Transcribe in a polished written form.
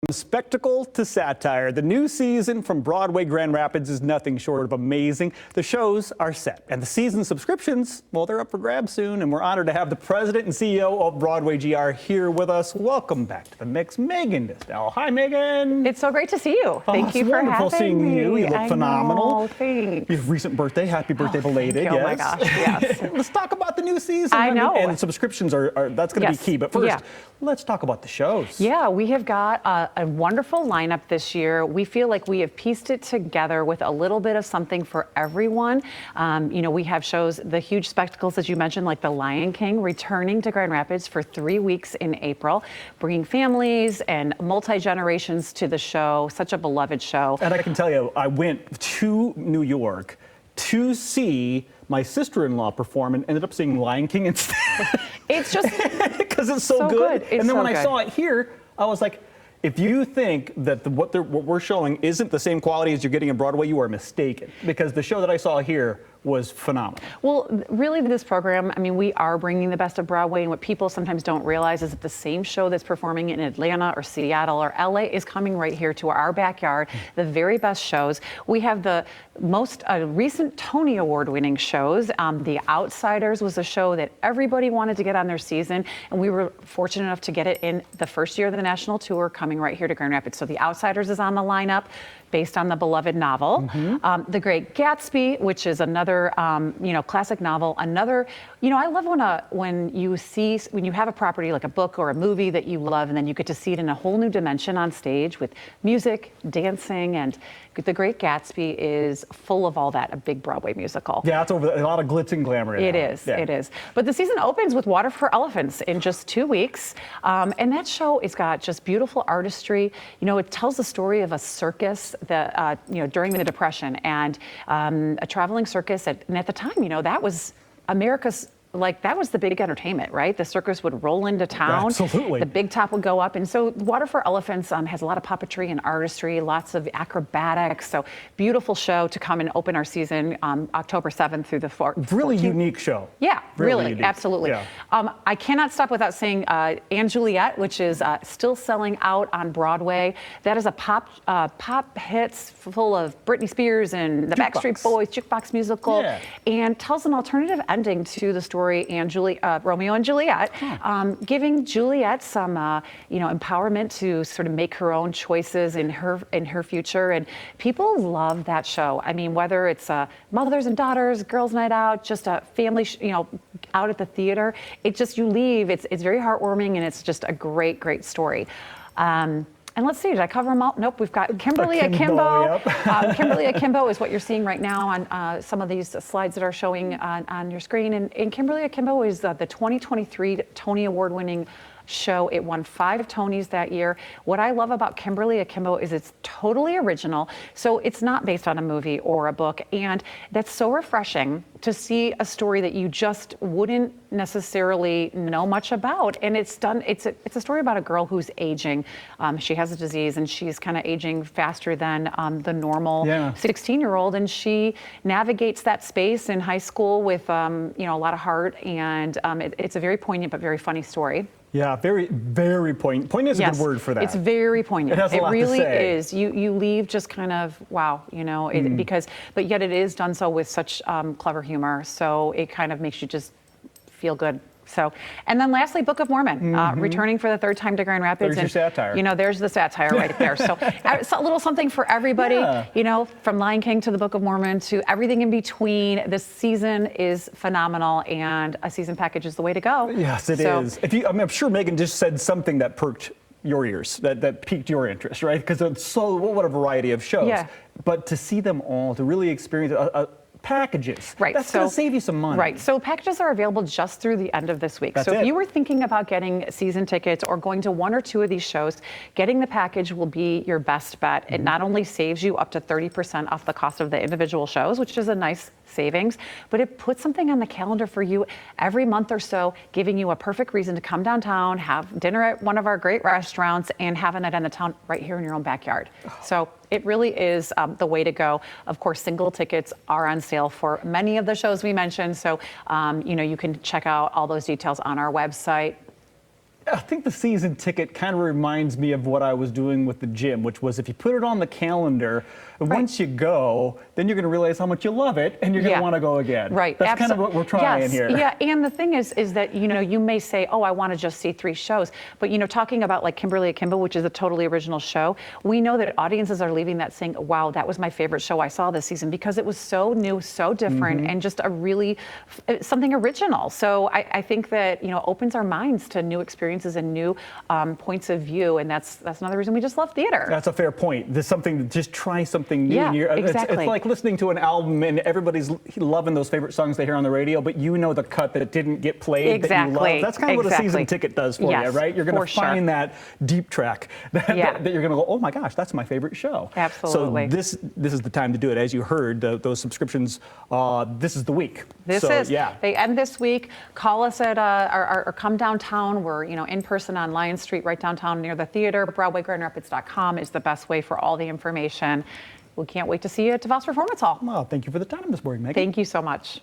Spectacle to satire. The new season from Broadway Grand Rapids is nothing short of amazing. The shows are set, and the season subscriptions, well, they're up for grabs soon, and we're honored to have the president and CEO of Broadway GR here with us. Welcome back to the mix, Megan Distel. Hi, Megan. It's so great to see you. Thank you for having me. Wonderful seeing you. You look phenomenal. Thanks. Your recent birthday. Happy birthday belated. Yes. Oh my gosh, yes. Let's talk about the new season. I know. And subscriptions are that's going to be key. But first, let's talk about the shows. Yeah, we have got a wonderful lineup this year. We feel like we have pieced it together with a little bit of something for everyone. We have shows, the huge spectacles, as you mentioned, like The Lion King, returning to Grand Rapids for 3 weeks in April, bringing families and multi-generations to the show. Such a beloved show. And I can tell you, I went to New York to see my sister-in-law perform and ended up seeing Lion King instead. It's just because it's so good. It's and then so when good. I saw it here, I was like, if you think that what we're showing isn't the same quality as you're getting in Broadway, you are mistaken. Because the show that I saw here was phenomenal. Well, really, this program, I mean, we are bringing the best of Broadway, and what people sometimes don't realize is that the same show that's performing in Atlanta or Seattle or LA is coming right here to our backyard, the very best shows. We have the most recent Tony Award-winning shows. The Outsiders was a show that everybody wanted to get on their season, and we were fortunate enough to get it in the first year of the national tour, coming right here to Grand Rapids. So The Outsiders is on the lineup, based on the beloved novel. The Great Gatsby, which is another, classic novel. Another, I love when you have a property like a book or a movie that you love, and then you get to see it in a whole new dimension on stage with music, dancing, and The Great Gatsby is full of all that, a big Broadway musical. Yeah, it's over a lot of glitz and glamour. It is. But the season opens with Water for Elephants in just 2 weeks. And that show has got just beautiful artistry. It tells the story of a circus that, during the Depression, and a traveling circus. And at the time, that was America's, that was the big entertainment, right? The circus would roll into town. Absolutely. The big top would go up. And so Water for Elephants has a lot of puppetry and artistry, lots of acrobatics. So beautiful show to come and open our season October 7th through the 4th. Really unique show. Yeah, really, unique. Absolutely. Yeah. I cannot stop without saying & Juliet, which is still selling out on Broadway. That is a pop hits full of Britney Spears and the Backstreet Boys, jukebox musical, and tells an alternative ending to the story Romeo and Juliet, giving Juliet some empowerment to sort of make her own choices in her future. And people love that show. I mean, whether it's mothers and daughters, girls' night out, just a family, out at the theater, you leave. It's very heartwarming, and it's just a great, great story. And let's see, did I cover them all? Nope, we've got Kimberly Akimbo. Kimberly Akimbo is what you're seeing right now on some of these slides that are showing on your screen. And Kimberly Akimbo is the 2023 Tony Award-winning show. It won 5 Tonys that year. What I love about Kimberly Akimbo is it's totally original. So it's not based on a movie or a book. And that's so refreshing to see a story that you just wouldn't necessarily know much about. And it's a story about a girl who's aging. She has a disease, and she's kind of aging faster than the normal 16-year-old. And she navigates that space in high school with a lot of heart. And it's a very poignant but very funny story. Yeah, very, very poignant. Poignant is a good word for that. It's very poignant. It has a lot really to say. Is. You leave just kind of, wow, but yet it is done so with such clever humor. So it kind of makes you just feel good. So, and then lastly, Book of Mormon, returning for the 3rd time to Grand Rapids. There's your satire. There's the satire right there. So it's a little something for everybody, from Lion King to the Book of Mormon to everything in between. This season is phenomenal, and a season package is the way to go. Yes, it is. I'm sure Megan just said something that perked your ears, that piqued your interest, right? Because it's what a variety of shows. Yeah. But to see them all, to really experience packages. Right. That's going to save you some money. Right. So packages are available just through the end of this week. So if you were thinking about getting season tickets or going to 1 or 2 of these shows, getting the package will be your best bet. It not only saves you up to 30% off the cost of the individual shows, which is a nice savings, but it puts something on the calendar for you every month or so, giving you a perfect reason to come downtown, have dinner at one of our great restaurants, and have a night on the town right here in your own backyard. So it really is the way to go. Of course, single tickets are on sale for many of the shows we mentioned. So, you can check out all those details on our website. I think the season ticket kind of reminds me of what I was doing with the gym, which was if you put it on the calendar, once you go, then you're going to realize how much you love it, and you're going to want to go again. Right. That's kind of what we're trying here. Yeah, and the thing is that, you may say, oh, I want to just see 3 shows. But, talking about like Kimberly Akimbo, which is a totally original show, we know that audiences are leaving that saying, wow, that was my favorite show I saw this season because it was so new, so different, and just a really, something original. So I think that, opens our minds to new experiences and new points of view. And that's another reason we just love theater. That's a fair point. There's something, just try something new. Yeah, It's like listening to an album and everybody's loving those favorite songs they hear on the radio, but the cut that didn't get played that you love. That's kind of what a season ticket does for you, right? You're going to find that deep track that you're going to go, oh my gosh, that's my favorite show. Absolutely. So this is the time to do it. As you heard, those subscriptions, this is the week. They end this week. Call us at or come downtown. We're in person on Lion Street, right downtown near the theater. BroadwayGrandRapids.com is the best way for all the information. We can't wait to see you at DeVos Performance Hall. Well, thank you for the time this morning, Megan. Thank you so much.